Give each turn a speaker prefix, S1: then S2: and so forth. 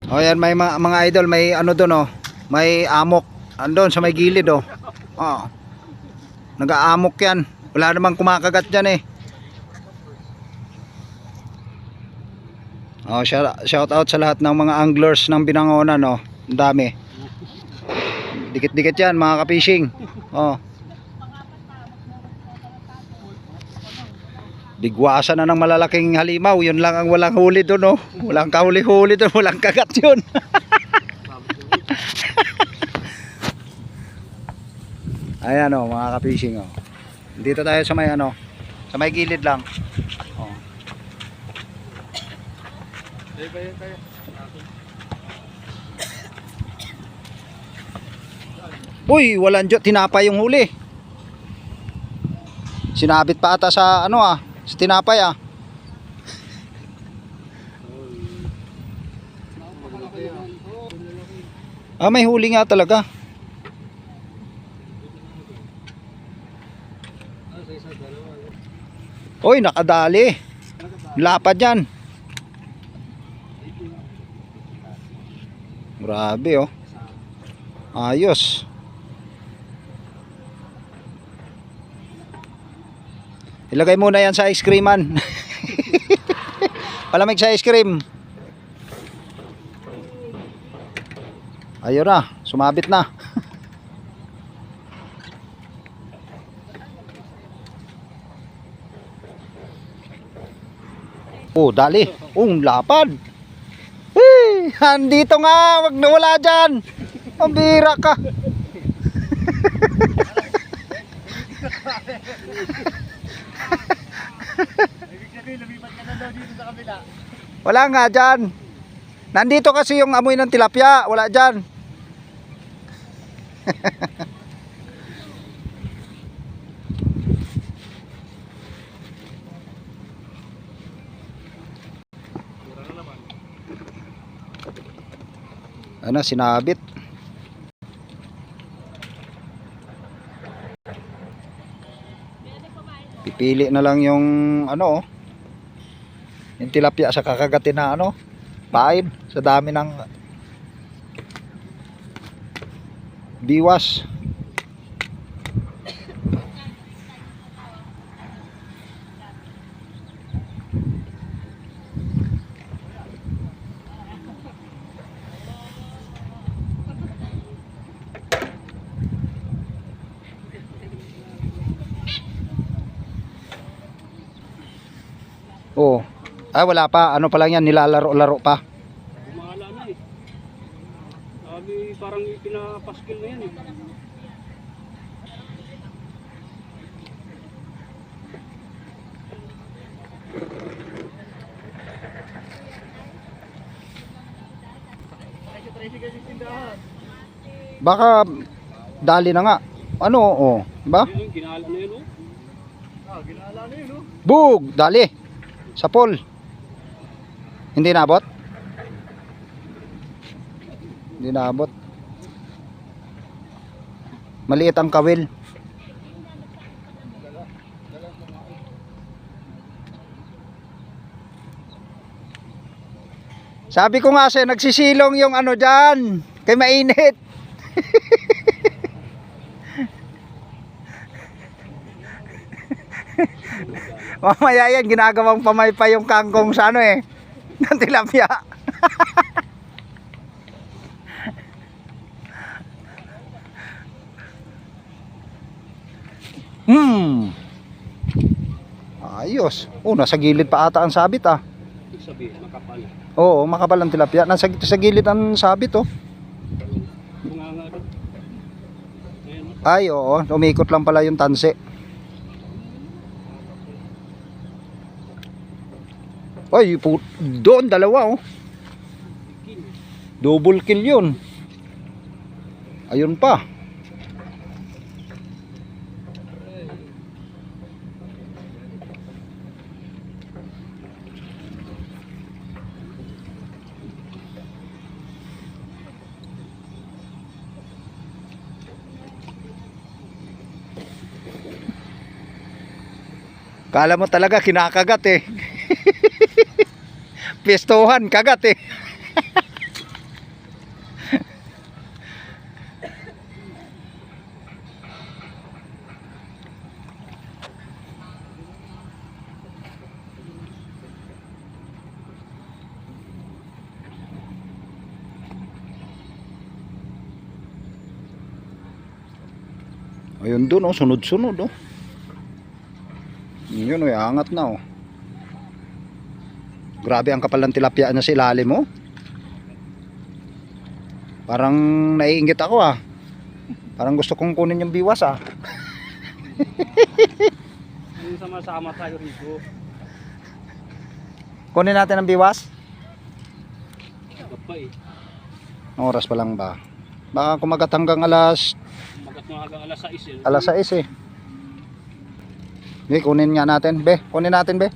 S1: O yan, may mga idol, may ano doon oh. May amok. Andun sa may gilid oh. Oh. Nag-aamok yan. Wala namang kumakagat dyan eh. Oh, shout out sa lahat ng mga anglers ng Binangonan oh. Ang dami. Dikit-dikit yan mga ka-fishing. Oh. Bigwasan na ng malalaking halimaw. Yun lang ang walang huli doon oh. Walang kahuli-huli doon, walang kagat yun. Ayan oh, mga ka-fishing oh. Dito tayo sa may ano, sa may gilid lang. Oh. Uy, walang dyo, tinapay yung huli. Sinabit pa ata sa ano ah, sa tinapay ah. Ah, may huli nga talaga. Uy, nakadali. Lapad yan. Grabe oh. Ayos. Ilagay muna yan sa ice creaman. Palamig sa ice cream. Ayun na, sumabit na. Oh, dali. Lapad. Hey, andito nga, wag nawala dyan. Ang bira ka. Wala nga dyan. Nandito kasi yung amoy ng tilapia. Wala dyan. Ano, sinabit. Pipili na lang yung ano, yung tilapia sa kakagatin na ano, pain sa dami ng biwas. Oh. Ah, wala pa. Ano pa lang yan, nilalaro-laro pa.
S2: Bumahala na eh. Sabi parang pinapaskil na yan eh.
S1: Baka dali na nga. Ano, oh, ba?
S2: Ginala na yun oh. Ah, ginala na yun oh.
S1: Bug, dali. Sa pool. Hindi naabot? Hindi naabot. Maliit ang kawil. Sabi ko nga siya, nagsisilong yung ano dyan. Kay mainit. Mamaya yan, ginagawang pamaypay yung kangkong sa ano eh, ng tilapia. Ayos. Oh, nasa gilid pa ata ang sabit ah.
S2: Sabi, makapal.
S1: Oo, makapal ang tilapia. Sa gilid ang sabit oh.
S2: Bunganga doon.
S1: Ay, oo, umikot lang pala yung tanse. Ay, doon dalawa oh. Double kill yun. Ayun pa. Kala mo talaga kinakagat eh. Pistohan, kagat eh. Ayun dun oh, sunod-sunod oh. Yun oh, angat na oh. Grabe ang kapal ng tilapia na sa ilalim mo. Parang naiinggit ako ah. Parang gusto kong kunin yung biwas ah.
S2: Yung sama-sama tayo rito.
S1: Kunin natin ang biwas.
S2: Agad pa eh.
S1: Oras pa lang ba? Baka kumagat hanggang alas
S2: Magat mo hanggang alas 6 eh.
S1: alas 6 eh. Be, kunin nga natin. Be, kunin natin be.